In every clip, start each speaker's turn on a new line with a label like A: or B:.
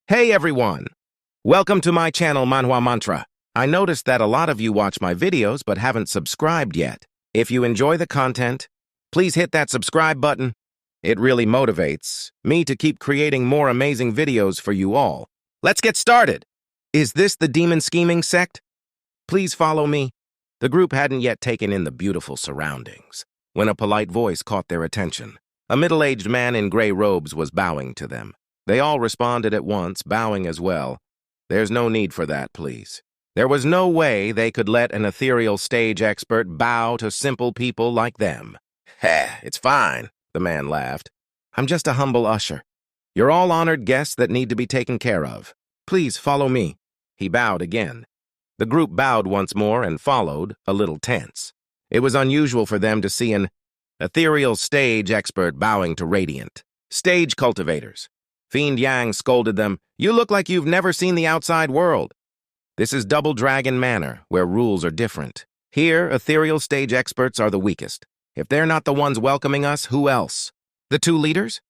A: Hey everyone! Welcome to my channel Manhwa Mantra. I noticed that a lot of you watch my videos but haven't subscribed yet. If you enjoy the content, please hit that subscribe button. It really motivates me to keep creating more amazing videos for you all. Let's get started! Is this the demon scheming sect? Please follow me. The group hadn't yet taken in the beautiful surroundings when a polite voice caught their attention. A middle-aged man in gray robes was bowing to them. They all responded at once, bowing as well. There's no need for that, please. There was no way they could let an ethereal stage expert bow to simple people like them. Heh, it's fine, the man laughed. I'm just a humble usher. You're all honored guests that need to be taken care of. Please follow me. He bowed again. The group bowed once more and followed, a little tense. It was unusual for them to see an ethereal stage expert bowing to radiant stage cultivators. Fiend Yang scolded them, "You look like you've never seen the outside world." This is Double Dragon Manor, where rules are different. Here, ethereal stage experts are the weakest. If they're not the ones welcoming us, who else? The two leaders?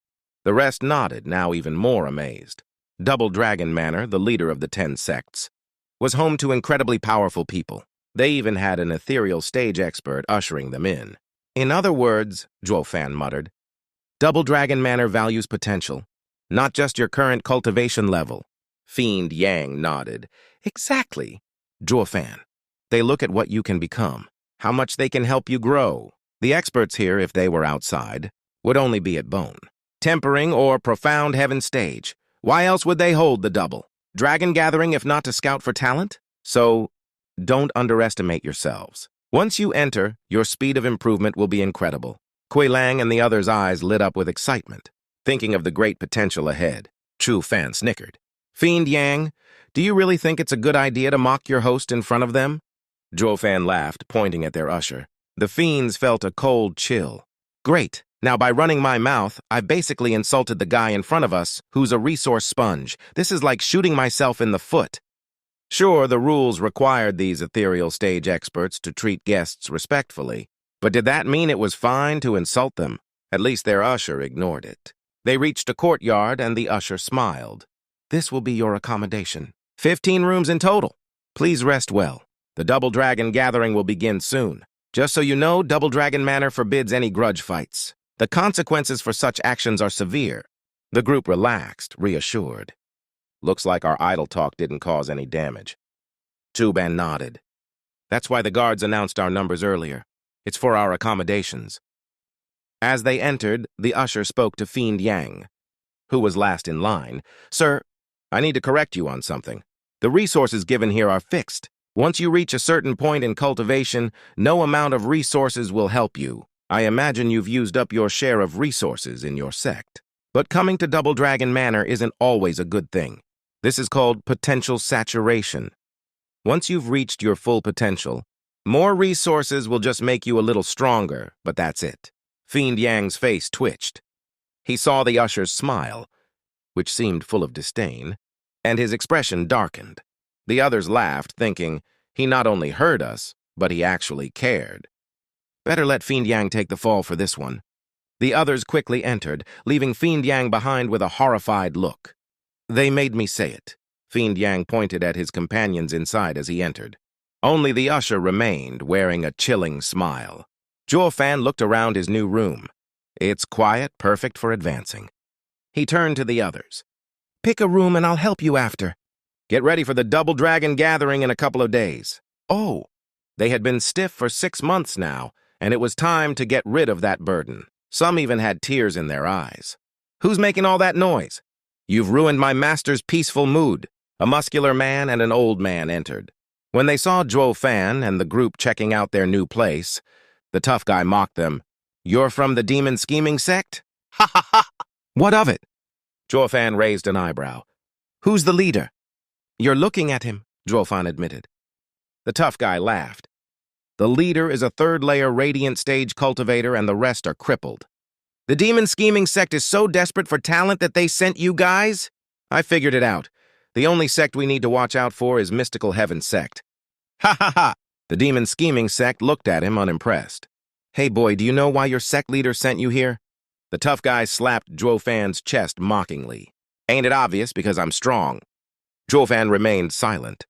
A: The rest nodded, now even more amazed. Double Dragon Manor, the leader of the 10 sects, was home to incredibly powerful people. They even had an ethereal stage expert ushering them in. In other words, Zhuo Fan muttered, Double Dragon Manor values potential. Not just your current cultivation level. Fiend Yang nodded. Exactly, Zhuo Fan. They look at what you can become, how much they can help you grow. The experts here, if they were outside, would only be at bone. Tempering or profound heaven stage. Why else would they hold the double? Dragon gathering if not to scout for talent? So, don't underestimate yourselves. Once you enter, your speed of improvement will be incredible. Kui Lang and the others' eyes lit up with excitement, thinking of the great potential ahead. Zhuo Fan snickered. Fiend Yang, do you really think it's a good idea to mock your host in front of them? Zhuo Fan laughed, pointing at their usher. The fiends felt a cold chill. Great. Now, by running my mouth, I've basically insulted the guy in front of us, who's a resource sponge. This is like shooting myself in the foot. Sure, the rules required these ethereal stage experts to treat guests respectfully, but did that mean it was fine to insult them? At least their usher ignored it. They reached a courtyard, and the usher smiled. This will be your accommodation. 15 rooms in total. Please rest well. The Double Dragon gathering will begin soon. Just so you know, Double Dragon Manor forbids any grudge fights. The consequences for such actions are severe. The group relaxed, reassured. Looks like our idle talk didn't cause any damage. Ban nodded. That's why the guards announced our numbers earlier. It's for our accommodations. As they entered, the usher spoke to Fiend Yang, who was last in line. Sir, I need to correct you on something. The resources given here are fixed. Once you reach a certain point in cultivation, no amount of resources will help you. I imagine you've used up your share of resources in your sect. But coming to Double Dragon Manor isn't always a good thing. This is called potential saturation. Once you've reached your full potential, more resources will just make you a little stronger, but that's it. Fiend Yang's face twitched. He saw the usher's smile, which seemed full of disdain, and his expression darkened. The others laughed, thinking he not only heard us, but he actually cared. Better let Fiend Yang take the fall for this one. The others quickly entered, leaving Fiend Yang behind with a horrified look. They made me say it. Fiend Yang pointed at his companions inside as he entered. Only the usher remained, wearing a chilling smile. Zhuo Fan looked around his new room. It's quiet, perfect for advancing. He turned to the others. Pick a room and I'll help you after. Get ready for the Double Dragon gathering in a couple of days. Oh, they had been stiff for 6 months now, and it was time to get rid of that burden. Some even had tears in their eyes. Who's making all that noise? You've ruined my master's peaceful mood. A muscular man and an old man entered. When they saw Zhuo Fan and the group checking out their new place, the tough guy mocked them. You're from the demon scheming sect? Ha ha ha! What of it? Zhuo Fan raised an eyebrow. Who's the leader? You're looking at him, Zhuo Fan admitted. The tough guy laughed. The leader is a third-layer radiant stage cultivator and the rest are crippled. The demon scheming sect is so desperate for talent that they sent you guys? I figured it out. The only sect we need to watch out for is Mystical Heaven sect. Ha ha ha! The demon scheming sect looked at him unimpressed. Hey boy, do you know why your sect leader sent you here? The tough guy slapped Zhuo Fan's chest mockingly. Ain't it obvious because I'm strong? Fan remained silent.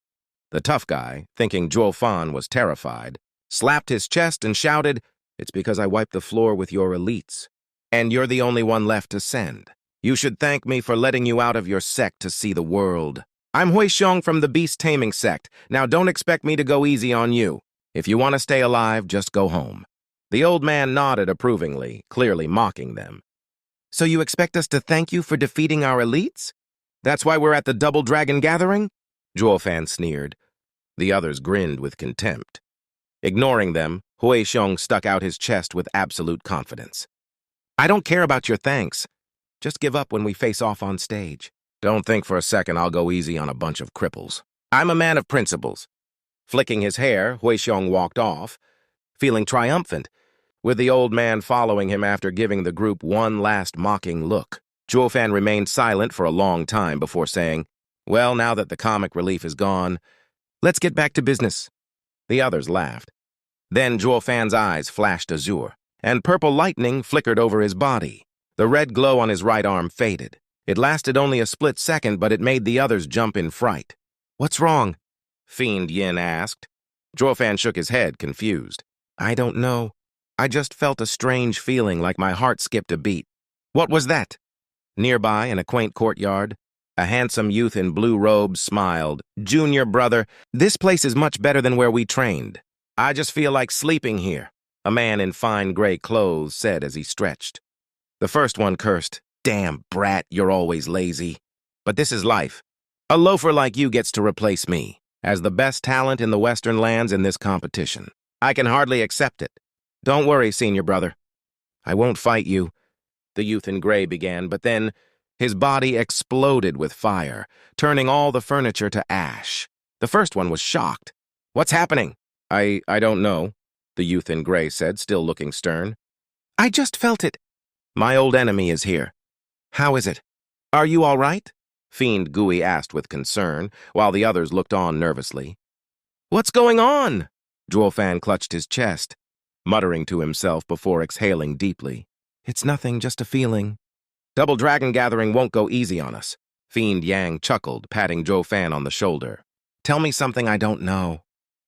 A: The tough guy, thinking Fan was terrified, slapped his chest and shouted, "It's because I wiped the floor with your elites. And you're the only one left to send. You should thank me for letting you out of your sect to see the world. I'm Xiong from the Beast Taming Sect. Now don't expect me to go easy on you. If you want to stay alive, just go home." The old man nodded approvingly, clearly mocking them. "So you expect us to thank you for defeating our elites? That's why we're at the Double Dragon Gathering?" Fan sneered. The others grinned with contempt. Ignoring them, Xiong stuck out his chest with absolute confidence. "I don't care about your thanks. Just give up when we face off on stage. Don't think for a second I'll go easy on a bunch of cripples. I'm a man of principles." Flicking his hair, Xiong walked off, feeling triumphant, with the old man following him after giving the group one last mocking look. Fan remained silent for a long time before saying, "Well, now that the comic relief is gone, let's get back to business." The others laughed. Then Fan's eyes flashed azure, and purple lightning flickered over his body. The red glow on his right arm faded. It lasted only a split second, but it made the others jump in fright. "What's wrong?" Fiend Yin asked. Fan shook his head, confused. "I don't know. I just felt a strange feeling like my heart skipped a beat." "What was that?" Nearby, in a quaint courtyard, a handsome youth in blue robes smiled. "Junior brother, this place is much better than where we trained. I just feel like sleeping here," a man in fine gray clothes said as he stretched. The first one cursed, "Damn brat, you're always lazy. But this is life. A loafer like you gets to replace me as the best talent in the Western lands in this competition. I can hardly accept it. Don't worry, senior brother. I won't fight you," the youth in gray began, but then his body exploded with fire, turning all the furniture to ash. The first one was shocked. "What's happening?" I don't know," the youth in gray said, still looking stern. "I just felt it. My old enemy is here. How is it? Are you all right?" Fiend Gooey asked with concern, while the others looked on nervously. "What's going on?" Fan clutched his chest, muttering to himself before exhaling deeply. "It's nothing, just a feeling." "Double Dragon Gathering won't go easy on us," Fiend Yang chuckled, patting Fan on the shoulder. "Tell me something I don't know."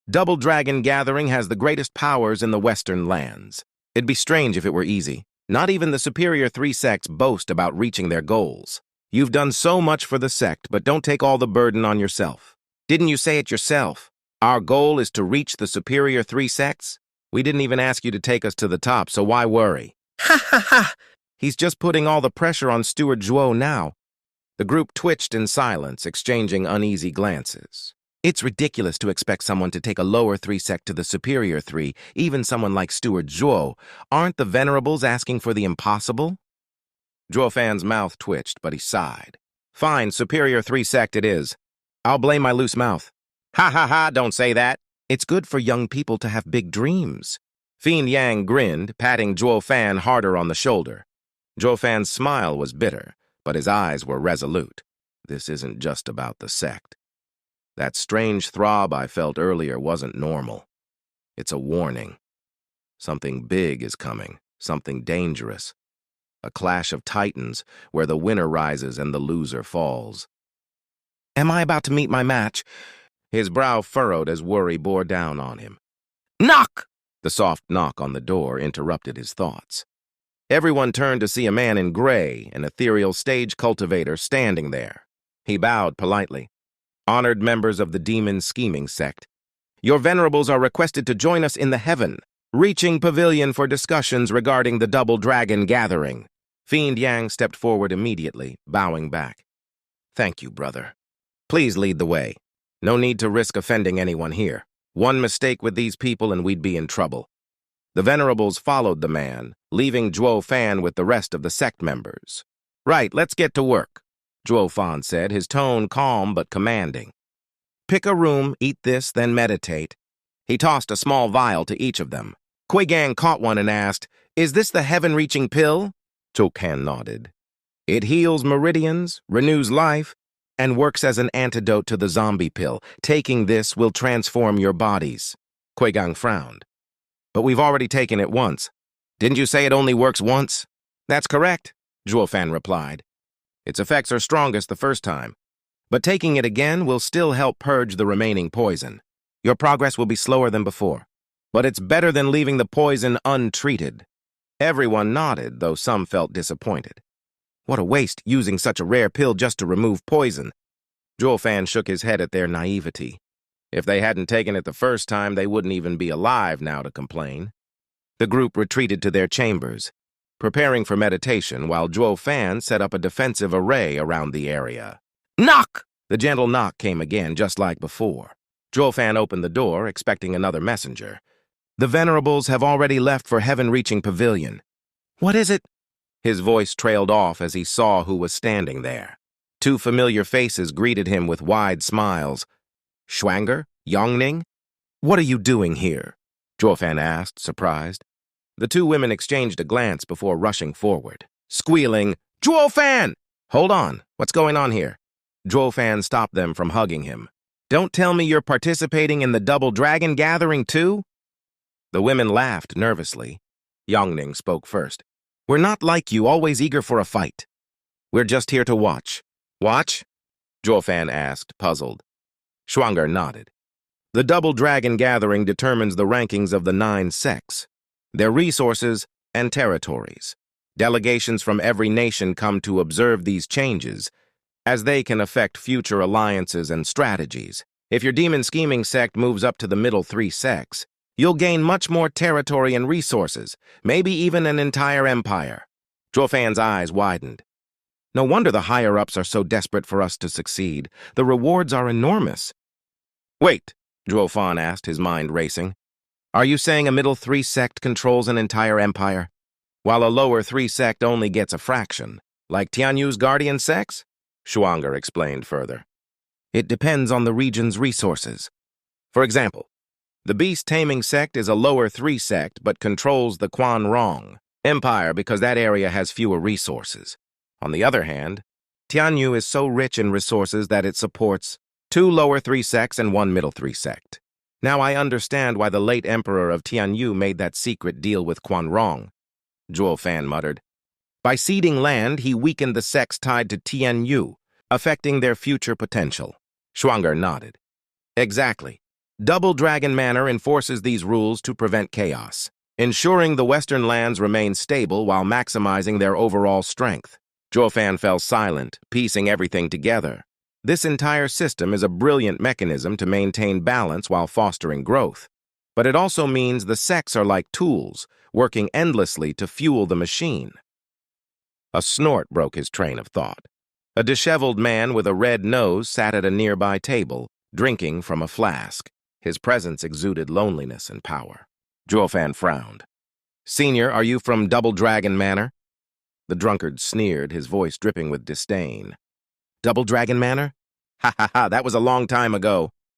A: "Double Dragon Gathering has the greatest powers in the Western lands. It'd be strange if it were easy. Not even the superior 3 sects boast about reaching their goals. You've done so much for the sect, but don't take all the burden on yourself. Didn't you say it yourself? Our goal is to reach the superior 3 sects? We didn't even ask you to take us to the top, so why worry?" "Ha ha ha!" He's just putting all the pressure on Steward Zhuo now. The group twitched in silence, exchanging uneasy glances. It's ridiculous to expect someone to take a lower 3 sect to the superior 3, even someone like Steward Zhuo. Aren't the venerables asking for the impossible? Fan's mouth twitched, but he sighed. "Fine, superior 3 sect it is. I'll blame my loose mouth." "Ha ha ha, don't say that. It's good for young people to have big dreams." Fiend Yang grinned, patting Fan harder on the shoulder. Fan's smile was bitter, but his eyes were resolute. This isn't just about the sect. That strange throb I felt earlier wasn't normal. It's a warning. Something big is coming, something dangerous. A clash of titans where the winner rises and the loser falls. "Am I about to meet my match?" His brow furrowed as worry bore down on him. "Knock!" The soft knock on the door interrupted his thoughts. Everyone turned to see a man in gray, an ethereal stage cultivator, standing there. He bowed politely. "Honored members of the Demon Scheming Sect, your venerables are requested to join us in the Heaven, Reaching Pavilion for discussions regarding the Double Dragon Gathering." Fiend Yang stepped forward immediately, bowing back. "Thank you, brother. Please lead the way. No need to risk offending anyone here. One mistake with these people and we'd be in trouble." The venerables followed the man, leaving Fan with the rest of the sect members. "Right, let's get to work," Fan said, his tone calm but commanding. "Pick a room, eat this, then meditate." He tossed a small vial to each of them. Gang caught one and asked, "Is this the heaven-reaching pill?" Chokan nodded. "It heals meridians, renews life, and works as an antidote to the zombie pill. Taking this will transform your bodies." Gang frowned. "But we've already taken it once. Didn't you say it only works once?" "That's correct," Fan replied. Its effects are strongest the first time, but taking it again will still help purge the remaining poison. Your progress will be slower than before, but it's better than leaving the poison untreated. Everyone nodded, though some felt disappointed. What a waste using such a rare pill just to remove poison. Fan shook his head at their naivety. If they hadn't taken it the first time, they wouldn't even be alive now to complain. The group retreated to their chambers, preparing for meditation while Fan set up a defensive array around the area. Knock! The gentle knock came again, just like before. Fan opened the door, expecting another messenger. The venerables have already left for heaven-reaching pavilion. What is it? His voice trailed off as he saw who was standing there. Two familiar faces greeted him with wide smiles. Schwanger? Yongning? What are you doing here? Fan asked, surprised. The two women exchanged a glance before rushing forward, squealing, Fan! Hold on, what's going on here? Fan stopped them from hugging him. Don't tell me you're participating in the Double Dragon Gathering too? The women laughed nervously. Yongning spoke first. We're not like you, always eager for a fight. We're just here to watch. Watch? Fan asked, puzzled. Schwanger nodded. The Double Dragon Gathering determines the rankings of the 9 sects, their resources and territories. Delegations from every nation come to observe these changes, as they can affect future alliances and strategies. If your demon scheming sect moves up to the middle 3 sects, you'll gain much more territory and resources, maybe even an entire empire. Fan's eyes widened. No wonder the higher-ups are so desperate for us to succeed. The rewards are enormous. Wait, Fan asked, his mind racing. Are you saying a middle 3 sect controls an entire empire, while a lower 3 sect only gets a fraction, like Tianyu's guardian sects? Schwanger explained further. It depends on the region's resources. For example, the beast-taming sect is a lower 3 sect but controls the Quan Rong Empire because that area has fewer resources. On the other hand, Tianyu is so rich in resources that it supports 2 lower 3 sects and 1 middle 3 sect. Now I understand why the late emperor of Tianyu made that secret deal with Quan Rong, Fan muttered. By ceding land, he weakened the sects tied to Tianyu, affecting their future potential. Schwanger nodded. Exactly. Double Dragon Manor enforces these rules to prevent chaos, ensuring the western lands remain stable while maximizing their overall strength. Fan fell silent, piecing everything together. This entire system is a brilliant mechanism to maintain balance while fostering growth. But it also means the sects are like tools, working endlessly to fuel the machine. A snort broke his train of thought. A disheveled man with a red nose sat at a nearby table, drinking from a flask. His presence exuded loneliness and power. Fan frowned. Senior, are you from Double Dragon Manor? The drunkard sneered, his voice dripping with disdain. Double Dragon Manor? Ha ha ha, that was a long time ago.